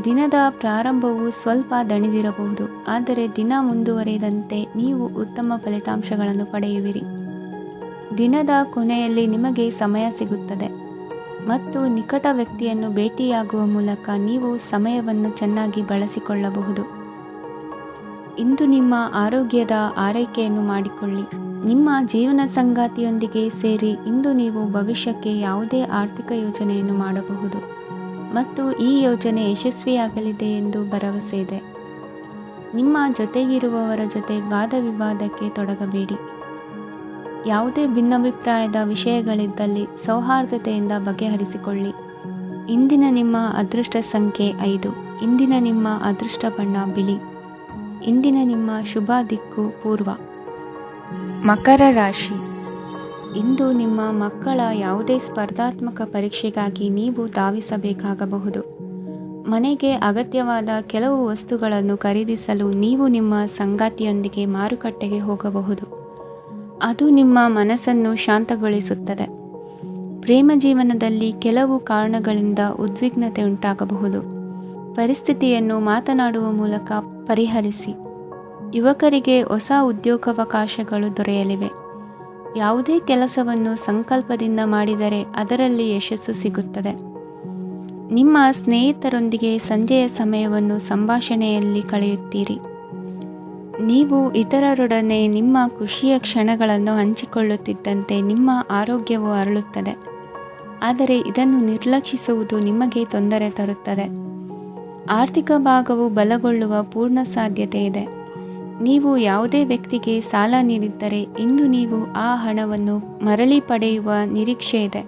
ದಿನದ ಪ್ರಾರಂಭವು ಸ್ವಲ್ಪ ದಣಿದಿರಬಹುದು, ಆದರೆ ದಿನ ಮುಂದುವರಿದಂತೆ ನೀವು ಉತ್ತಮ ಫಲಿತಾಂಶಗಳನ್ನು ಪಡೆಯುವಿರಿ. ದಿನದ ಕೊನೆಯಲ್ಲಿ ನಿಮಗೆ ಸಮಯ ಸಿಗುತ್ತದೆ ಮತ್ತು ನಿಕಟ ವ್ಯಕ್ತಿಯನ್ನು ಭೇಟಿಯಾಗುವ ಮೂಲಕ ನೀವು ಸಮಯವನ್ನು ಚೆನ್ನಾಗಿ ಬಳಸಿಕೊಳ್ಳಬಹುದು. ಇಂದು ನಿಮ್ಮ ಆರೋಗ್ಯದ ಆರೈಕೆಯನ್ನು ಮಾಡಿಕೊಳ್ಳಿ. ನಿಮ್ಮ ಜೀವನ ಸಂಗಾತಿಯೊಂದಿಗೆ ಸೇರಿ ಇಂದು ನೀವು ಭವಿಷ್ಯಕ್ಕೆ ಯಾವುದೇ ಆರ್ಥಿಕ ಯೋಜನೆಯನ್ನು ಮಾಡಬಹುದು ಮತ್ತು ಈ ಯೋಜನೆ ಯಶಸ್ವಿಯಾಗಲಿದೆ ಎಂದು ಭರವಸೆ ಇದೆ. ನಿಮ್ಮ ಜೊತೆಗಿರುವವರ ಜೊತೆ ವಾದ ವಿವಾದಕ್ಕೆ ತೊಡಗಬೇಡಿ. ಯಾವುದೇ ಭಿನ್ನಾಭಿಪ್ರಾಯದ ವಿಷಯಗಳಿದ್ದಲ್ಲಿ ಸೌಹಾರ್ದತೆಯಿಂದ ಬಗೆಹರಿಸಿಕೊಳ್ಳಿ. ಇಂದಿನ ನಿಮ್ಮ ಅದೃಷ್ಟ ಸಂಖ್ಯೆ 5. ಇಂದಿನ ನಿಮ್ಮ ಅದೃಷ್ಟ ಬಣ್ಣ ಬಿಳಿ. ಇಂದಿನ ನಿಮ್ಮ ಶುಭ ದಿಕ್ಕು ಪೂರ್ವ. ಮಕರ ರಾಶಿ. ಇಂದು ನಿಮ್ಮ ಮಕ್ಕಳ ಯಾವುದೇ ಸ್ಪರ್ಧಾತ್ಮಕ ಪರೀಕ್ಷೆಗಾಗಿ ನೀವು ಧಾವಿಸಬೇಕಾಗಬಹುದು. ಮನೆಗೆ ಅಗತ್ಯವಾದ ಕೆಲವು ವಸ್ತುಗಳನ್ನು ಖರೀದಿಸಲು ನೀವು ನಿಮ್ಮ ಸಂಗಾತಿಯೊಂದಿಗೆ ಮಾರುಕಟ್ಟೆಗೆ ಹೋಗಬಹುದು. ಅದು ನಿಮ್ಮ ಮನಸ್ಸನ್ನು ಶಾಂತಗೊಳಿಸುತ್ತದೆ. ಪ್ರೇಮ ಜೀವನದಲ್ಲಿ ಕೆಲವು ಕಾರಣಗಳಿಂದ ಉದ್ವಿಗ್ನತೆ ಉಂಟಾಗಬಹುದು. ಪರಿಸ್ಥಿತಿಯನ್ನು ಮಾತನಾಡುವ ಮೂಲಕ ಪರಿಹರಿಸಿ. ಯುವಕರಿಗೆ ಹೊಸ ಉದ್ಯೋಗಾವಕಾಶಗಳು ದೊರೆಯಲಿವೆ. ಯಾವುದೇ ಕೆಲಸವನ್ನು ಸಂಕಲ್ಪದಿಂದ ಮಾಡಿದರೆ ಅದರಲ್ಲಿ ಯಶಸ್ಸು ಸಿಗುತ್ತದೆ. ನಿಮ್ಮ ಸ್ನೇಹಿತರೊಂದಿಗೆ ಸಂಜೆಯ ಸಮಯವನ್ನು ಸಂಭಾಷಣೆಯಲ್ಲಿ ಕಳೆಯುತ್ತೀರಿ. ನೀವು ಇತರರೊಡನೆ ನಿಮ್ಮ ಖುಷಿಯ ಕ್ಷಣಗಳನ್ನು ಹಂಚಿಕೊಳ್ಳುತ್ತಿದ್ದಂತೆ ನಿಮ್ಮ ಆರೋಗ್ಯವು ಅರಳುತ್ತದೆ. ಆದರೆ ಇದನ್ನು ನಿರ್ಲಕ್ಷಿಸುವುದು ನಿಮಗೆ ತೊಂದರೆ ತರುತ್ತದೆ. ಆರ್ಥಿಕ ಭಾಗವು ಬಲಗೊಳ್ಳುವ ಪೂರ್ಣ ಸಾಧ್ಯತೆ ಇದೆ. ನೀವು ಯಾವುದೇ ವ್ಯಕ್ತಿಗೆ ಸಾಲ ನೀಡಿದ್ದರೆ ಇಂದು ನೀವು ಆ ಹಣವನ್ನು ಮರಳಿ ಪಡೆಯುವ ನಿರೀಕ್ಷೆ ಇದೆ.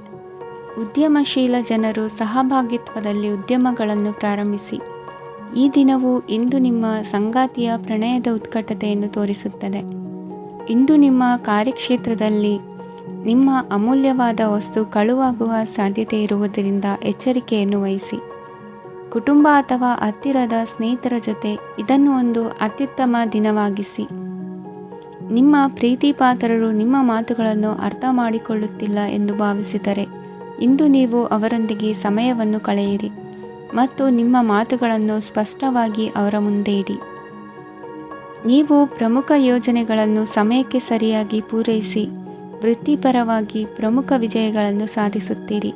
ಉದ್ಯಮಶೀಲ ಜನರು ಸಹಭಾಗಿತ್ವದಲ್ಲಿ ಉದ್ಯಮಗಳನ್ನು ಪ್ರಾರಂಭಿಸಿ. ಈ ದಿನವು ಇಂದು ನಿಮ್ಮ ಸಂಗಾತಿಯ ಪ್ರಣಯದ ಉತ್ಕಟತೆಯನ್ನು ತೋರಿಸುತ್ತದೆ. ಇಂದು ನಿಮ್ಮ ಕಾರ್ಯಕ್ಷೇತ್ರದಲ್ಲಿ ನಿಮ್ಮ ಅಮೂಲ್ಯವಾದ ವಸ್ತು ಕಳುವಾಗುವ ಸಾಧ್ಯತೆ ಇರುವುದರಿಂದ ಎಚ್ಚರಿಕೆಯನ್ನು ವಹಿಸಿ. ಕುಟುಂಬ ಅಥವಾ ಹತ್ತಿರದ ಸ್ನೇಹಿತರ ಜೊತೆ ಇದನ್ನು ಒಂದು ಅತ್ಯುತ್ತಮ ದಿನವಾಗಿಸಿ. ನಿಮ್ಮ ಪ್ರೀತಿಪಾತ್ರರು ನಿಮ್ಮ ಮಾತುಗಳನ್ನು ಅರ್ಥ ಮಾಡಿಕೊಳ್ಳುತ್ತಿಲ್ಲ ಎಂದು ಭಾವಿಸಿದರೆ ಇಂದು ನೀವು ಅವರೊಂದಿಗೆ ಸಮಯವನ್ನು ಕಳೆಯಿರಿ ಮತ್ತು ನಿಮ್ಮ ಮಾತುಗಳನ್ನು ಸ್ಪಷ್ಟವಾಗಿ ಅವರ ಮುಂದೆ ಇಡಿ. ನೀವು ಪ್ರಮುಖ ಯೋಜನೆಗಳನ್ನು ಸಮಯಕ್ಕೆ ಸರಿಯಾಗಿ ಪೂರೈಸಿ ವೃತ್ತಿಪರವಾಗಿ ಪ್ರಮುಖ ವಿಜಯಗಳನ್ನು ಸಾಧಿಸುತ್ತೀರಿ.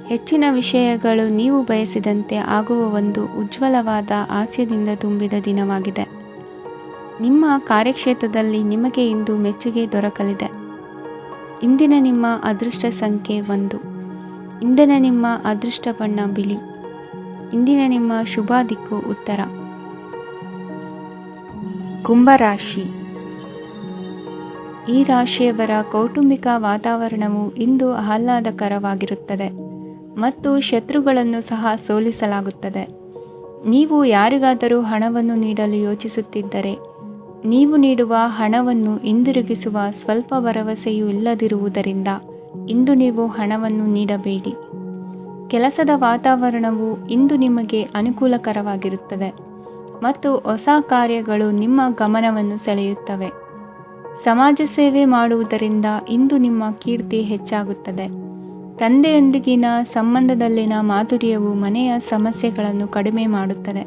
ಹೆಚ್ಚಿನ ವಿಷಯಗಳು ನೀವು ಬಯಸಿದಂತೆ ಆಗುವ ಒಂದು ಉಜ್ವಲವಾದ ಹಾಸ್ಯದಿಂದ ತುಂಬಿದ ದಿನವಾಗಿದೆ. ನಿಮ್ಮ ಕಾರ್ಯಕ್ಷೇತ್ರದಲ್ಲಿ ನಿಮಗೆ ಇಂದು ಮೆಚ್ಚುಗೆ ದೊರಕಲಿದೆ. ಇಂದಿನ ನಿಮ್ಮ ಅದೃಷ್ಟ ಸಂಖ್ಯೆ 1. ಇಂದಿನ ನಿಮ್ಮ ಅದೃಷ್ಟ ಬಣ್ಣ ಬಿಳಿ. ಇಂದಿನ ನಿಮ್ಮ ಶುಭ ದಿಕ್ಕು ಉತ್ತರ. ಕುಂಭರಾಶಿ. ಈ ರಾಶಿಯವರ ಕೌಟುಂಬಿಕ ವಾತಾವರಣವು ಇಂದು ಆಹ್ಲಾದಕರವಾಗಿರುತ್ತದೆ ಮತ್ತು ಶತ್ರುಗಳನ್ನು ಸಹ ಸೋಲಿಸಲಾಗುತ್ತದೆ. ನೀವು ಯಾರಿಗಾದರೂ ಹಣವನ್ನು ನೀಡಲು ಯೋಚಿಸುತ್ತಿದ್ದರೆ ನೀವು ನೀಡುವ ಹಣವನ್ನು ಹಿಂದಿರುಗಿಸುವ ಸ್ವಲ್ಪ ಭರವಸೆಯೂ ಇಲ್ಲದಿರುವುದರಿಂದ ಇಂದು ನೀವು ಹಣವನ್ನು ನೀಡಬೇಡಿ. ಕೆಲಸದ ವಾತಾವರಣವು ಇಂದು ನಿಮಗೆ ಅನುಕೂಲಕರವಾಗಿರುತ್ತದೆ ಮತ್ತು ಹೊಸ ಕಾರ್ಯಗಳು ನಿಮ್ಮ ಗಮನವನ್ನು ಸೆಳೆಯುತ್ತವೆ. ಸಮಾಜ ಸೇವೆ ಮಾಡುವುದರಿಂದ ಇಂದು ನಿಮ್ಮ ಕೀರ್ತಿ ಹೆಚ್ಚಾಗುತ್ತದೆ. ತಂದೆಯೊಂದಿಗಿನ ಸಂಬಂಧದಲ್ಲಿನ ಮಾಧುರ್ಯವು ಮನೆಯ ಸಮಸ್ಯೆಗಳನ್ನು ಕಡಿಮೆ ಮಾಡುತ್ತದೆ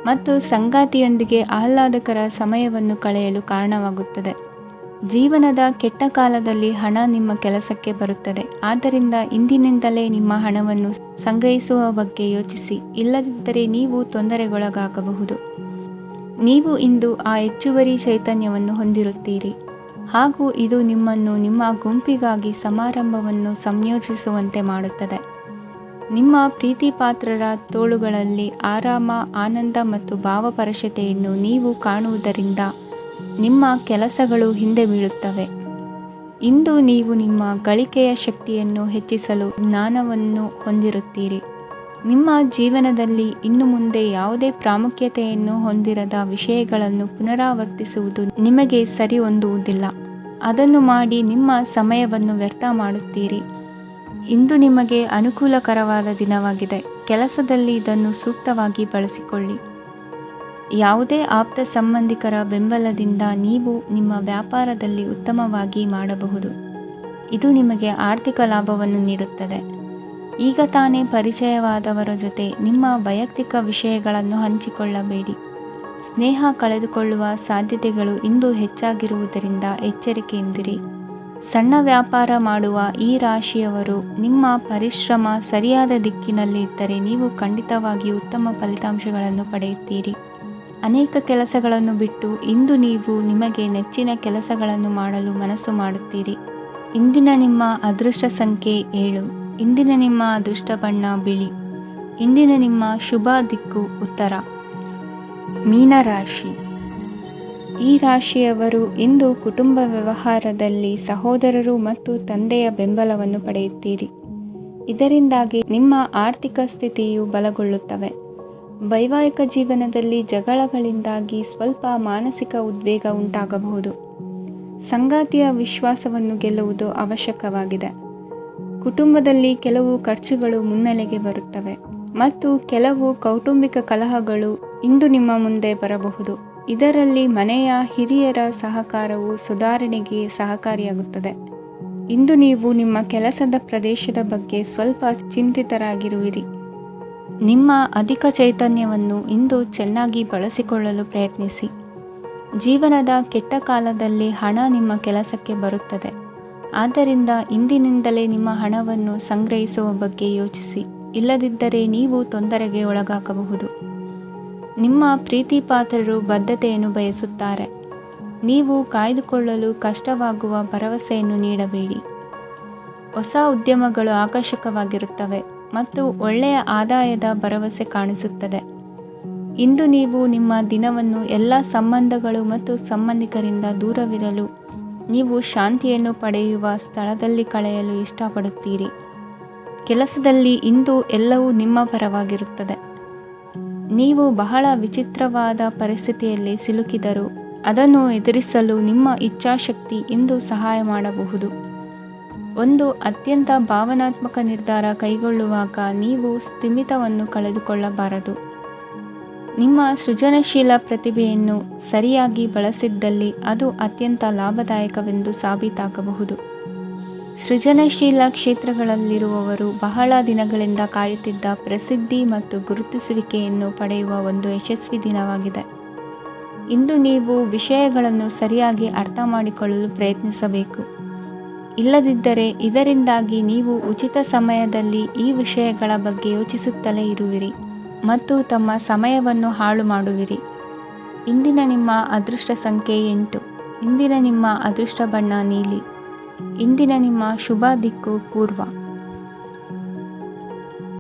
ಮತ್ತು ಸಂಗಾತಿಯೊಂದಿಗೆ ಆಹ್ಲಾದಕರ ಸಮಯವನ್ನು ಕಳೆಯಲು ಕಾರಣವಾಗುತ್ತದೆ. ಜೀವನದ ಕೆಟ್ಟ ಕಾಲದಲ್ಲಿ ಹಣ ನಿಮ್ಮ ಕೆಲಸಕ್ಕೆ ಬರುತ್ತದೆ. ಆದ್ದರಿಂದ ಇಂದಿನಿಂದಲೇ ನಿಮ್ಮ ಹಣವನ್ನು ಸಂಗ್ರಹಿಸುವ ಬಗ್ಗೆ ಯೋಚಿಸಿ, ಇಲ್ಲದಿದ್ದರೆ ನೀವು ತೊಂದರೆಗೊಳಗಾಗಬಹುದು. ನೀವು ಇಂದು ಆ ಹೆಚ್ಚುವರಿ ಚೈತನ್ಯವನ್ನು ಹೊಂದಿರುತ್ತೀರಿ ಹಾಗೂ ಇದು ನಿಮ್ಮನ್ನು ನಿಮ್ಮ ಗುಂಪಿಗಾಗಿ ಸಮಾರಂಭವನ್ನು ಸಂಯೋಜಿಸುವಂತೆ ಮಾಡುತ್ತದೆ. ನಿಮ್ಮ ಪ್ರೀತಿಪಾತ್ರರ ತೋಳುಗಳಲ್ಲಿ ಆರಾಮ, ಆನಂದ ಮತ್ತು ಭಾವಪರಶತೆಯನ್ನು ನೀವು ಕಾಣುವುದರಿಂದ ನಿಮ್ಮ ಕೆಲಸಗಳು ಹಿಂದೆ ಬೀಳುತ್ತವೆ. ಇಂದು ನೀವು ನಿಮ್ಮ ಗಳಿಕೆಯ ಶಕ್ತಿಯನ್ನು ಹೆಚ್ಚಿಸಲು ಜ್ಞಾನವನ್ನು ಹೊಂದಿರುತ್ತೀರಿ. ನಿಮ್ಮ ಜೀವನದಲ್ಲಿ ಇನ್ನು ಮುಂದೆ ಯಾವುದೇ ಪ್ರಾಮುಖ್ಯತೆಯನ್ನು ಹೊಂದಿರದ ವಿಷಯಗಳನ್ನು ಪುನರಾವರ್ತಿಸುವುದು ನಿಮಗೆ ಸರಿ ಹೊಂದುವುದಿಲ್ಲ. ಅದನ್ನು ಮಾಡಿ ನಿಮ್ಮ ಸಮಯವನ್ನು ವ್ಯರ್ಥ ಮಾಡುತ್ತೀರಿ. ಇಂದು ನಿಮಗೆ ಅನುಕೂಲಕರವಾದ ದಿನವಾಗಿದೆ. ಕೆಲಸದಲ್ಲಿ ಇದನ್ನು ಸೂಕ್ತವಾಗಿ ಬಳಸಿಕೊಳ್ಳಿ. ಯಾವುದೇ ಆಪ್ತ ಸಂಬಂಧಿಕರ ಬೆಂಬಲದಿಂದ ನೀವು ನಿಮ್ಮ ವ್ಯಾಪಾರದಲ್ಲಿ ಉತ್ತಮವಾಗಿ ಮಾಡಬಹುದು. ಇದು ನಿಮಗೆ ಆರ್ಥಿಕ ಲಾಭವನ್ನು ನೀಡುತ್ತದೆ. ಈಗ ತಾನೇ ಪರಿಚಯವಾದವರ ಜೊತೆ ನಿಮ್ಮ ವೈಯಕ್ತಿಕ ವಿಷಯಗಳನ್ನು ಹಂಚಿಕೊಳ್ಳಬೇಡಿ. ಸ್ನೇಹ ಕಳೆದುಕೊಳ್ಳುವ ಸಾಧ್ಯತೆಗಳು ಇಂದು ಹೆಚ್ಚಾಗಿರುವುದರಿಂದ ಎಚ್ಚರಿಕೆಯಿಂದಿರಿ. ಸಣ್ಣ ವ್ಯಾಪಾರ ಮಾಡುವ ಈ ರಾಶಿಯವರು ನಿಮ್ಮ ಪರಿಶ್ರಮ ಸರಿಯಾದ ದಿಕ್ಕಿನಲ್ಲಿ ಇದ್ದರೆ ನೀವು ಖಂಡಿತವಾಗಿಯೂ ಉತ್ತಮ ಫಲಿತಾಂಶಗಳನ್ನು ಪಡೆಯುತ್ತೀರಿ. ಅನೇಕ ಕೆಲಸಗಳನ್ನು ಬಿಟ್ಟು ಇಂದು ನೀವು ನಿಮಗೆ ನೆಚ್ಚಿನ ಕೆಲಸಗಳನ್ನು ಮಾಡಲು ಮನಸ್ಸು ಮಾಡುತ್ತೀರಿ. ಇಂದಿನ ನಿಮ್ಮ ಅದೃಷ್ಟ ಸಂಖ್ಯೆ 7. ಇಂದಿನ ನಿಮ್ಮ ಅದೃಷ್ಟ ಬಣ್ಣ ಬಿಳಿ. ಇಂದಿನ ನಿಮ್ಮ ಶುಭ ದಿಕ್ಕು ಉತ್ತರ. ಮೀನರಾಶಿ. ಈ ರಾಶಿಯವರು ಇಂದು ಕುಟುಂಬ ವ್ಯವಹಾರದಲ್ಲಿ ಸಹೋದರರು ಮತ್ತು ತಂದೆಯ ಬೆಂಬಲವನ್ನು ಪಡೆಯುತ್ತೀರಿ. ಇದರಿಂದಾಗಿ ನಿಮ್ಮ ಆರ್ಥಿಕ ಸ್ಥಿತಿಯು ಬಲಗೊಳ್ಳುತ್ತವೆ. ವೈವಾಹಿಕ ಜೀವನದಲ್ಲಿ ಜಗಳಗಳಿಂದಾಗಿ ಸ್ವಲ್ಪ ಮಾನಸಿಕ ಉದ್ವೇಗ ಉಂಟಾಗಬಹುದು. ಸಂಗಾತಿಯ ವಿಶ್ವಾಸವನ್ನು ಗೆಲ್ಲುವುದು ಅವಶ್ಯಕವಾಗಿದೆ. ಕುಟುಂಬದಲ್ಲಿ ಕೆಲವು ಖರ್ಚುಗಳು ಮುನ್ನೆಲೆಗೆ ಬರುತ್ತವೆ ಮತ್ತು ಕೆಲವು ಕೌಟುಂಬಿಕ ಕಲಹಗಳು ಇಂದು ನಿಮ್ಮ ಮುಂದೆ ಬರಬಹುದು. ಇದರಲ್ಲಿ ಮನೆಯ ಹಿರಿಯರ ಸಹಕಾರವು ಸುಧಾರಣೆಗೆ ಸಹಕಾರಿಯಾಗುತ್ತದೆ. ಇಂದು ನೀವು ನಿಮ್ಮ ಕೆಲಸದ ಪ್ರದೇಶದ ಬಗ್ಗೆ ಸ್ವಲ್ಪ ಚಿಂತಿತರಾಗಿರುವಿರಿ. ನಿಮ್ಮ ಅಧಿಕ ಚೈತನ್ಯವನ್ನು ಇಂದು ಚೆನ್ನಾಗಿ ಬಳಸಿಕೊಳ್ಳಲು ಪ್ರಯತ್ನಿಸಿ. ಜೀವನದ ಕೆಟ್ಟ ಕಾಲದಲ್ಲಿ ಹಣ ನಿಮ್ಮ ಕೆಲಸಕ್ಕೆ ಬರುತ್ತದೆ. ಆದ್ದರಿಂದ ಇಂದಿನಿಂದಲೇ ನಿಮ್ಮ ಹಣವನ್ನು ಸಂಗ್ರಹಿಸುವ ಬಗ್ಗೆ ಯೋಚಿಸಿ, ಇಲ್ಲದಿದ್ದರೆ ನೀವು ತೊಂದರೆಗೆ ಒಳಗಾಗಬಹುದು. ನಿಮ್ಮ ಪ್ರೀತಿಪಾತ್ರರು ಬದ್ಧತೆಯನ್ನು ಬಯಸುತ್ತಾರೆ. ನೀವು ಕಾಯ್ದುಕೊಳ್ಳಲು ಕಷ್ಟವಾಗುವ ಭರವಸೆಯನ್ನು ನೀಡಬೇಡಿ. ಹೊಸ ಉದ್ಯಮಗಳು ಆಕರ್ಷಕವಾಗಿರುತ್ತವೆ ಮತ್ತು ಒಳ್ಳೆಯ ಆದಾಯದ ಭರವಸೆ ಕಾಣಿಸುತ್ತದೆ. ಇಂದು ನೀವು ನಿಮ್ಮ ದಿನವನ್ನು ಎಲ್ಲ ಸಂಬಂಧಗಳು ಮತ್ತು ಸಂಬಂಧಿಕರಿಂದ ದೂರವಿರಲು ನೀವು ಶಾಂತಿಯನ್ನು ಪಡೆಯುವ ಸ್ಥಳದಲ್ಲಿ ಕಳೆಯಲು ಇಷ್ಟಪಡುತ್ತೀರಿ. ಕೆಲಸದಲ್ಲಿ ಇಂದು ಎಲ್ಲವೂ ನಿಮ್ಮ ಪರವಾಗಿರುತ್ತದೆ. ನೀವು ಬಹಳ ವಿಚಿತ್ರವಾದ ಪರಿಸ್ಥಿತಿಯಲ್ಲಿ ಸಿಲುಕಿದರೂ ಅದನ್ನು ಎದುರಿಸಲು ನಿಮ್ಮ ಇಚ್ಛಾಶಕ್ತಿ ಇಂದು ಸಹಾಯ ಮಾಡಬಹುದು. ಒಂದು ಅತ್ಯಂತ ಭಾವನಾತ್ಮಕ ನಿರ್ಧಾರ ಕೈಗೊಳ್ಳುವಾಗ ನೀವು ಸ್ಥಿಮಿತವನ್ನು ಕಳೆದುಕೊಳ್ಳಬಾರದು. ನಿಮ್ಮ ಸೃಜನಶೀಲ ಪ್ರತಿಭೆಯನ್ನು ಸರಿಯಾಗಿ ಬಳಸಿದ್ದಲ್ಲಿ ಅದು ಅತ್ಯಂತ ಲಾಭದಾಯಕವೆಂದು ಸಾಬೀತಾಗಬಹುದು. ಸೃಜನಶೀಲ ಕ್ಷೇತ್ರಗಳಲ್ಲಿರುವವರು ಬಹಳ ದಿನಗಳಿಂದ ಕಾಯುತ್ತಿದ್ದ ಪ್ರಸಿದ್ಧಿ ಮತ್ತು ಗುರುತಿಸುವಿಕೆಯನ್ನು ಪಡೆಯುವ ಒಂದು ಯಶಸ್ವಿ ದಿನವಾಗಿದೆ. ಇಂದು ನೀವು ವಿಷಯಗಳನ್ನು ಸರಿಯಾಗಿ ಅರ್ಥ ಮಾಡಿಕೊಳ್ಳಲು ಪ್ರಯತ್ನಿಸಬೇಕು. ಇಲ್ಲದಿದ್ದರೆ ಇದರಿಂದಾಗಿ ನೀವು ಉಚಿತ ಸಮಯದಲ್ಲಿ ಈ ವಿಷಯಗಳ ಬಗ್ಗೆ ಯೋಚಿಸುತ್ತಲೇ ಇರುವಿರಿ ಮತ್ತು ತಮ್ಮ ಸಮಯವನ್ನು ಹಾಳು ಮಾಡುವಿರಿ. ಇಂದಿನ ನಿಮ್ಮ ಅದೃಷ್ಟ ಸಂಖ್ಯೆ 8. ಇಂದಿನ ನಿಮ್ಮ ಅದೃಷ್ಟ ಬಣ್ಣ ನೀಲಿ. ಇಂದಿನ ನಿಮ್ಮ ಶುಭ ದಿಕ್ಕು ಪೂರ್ವ.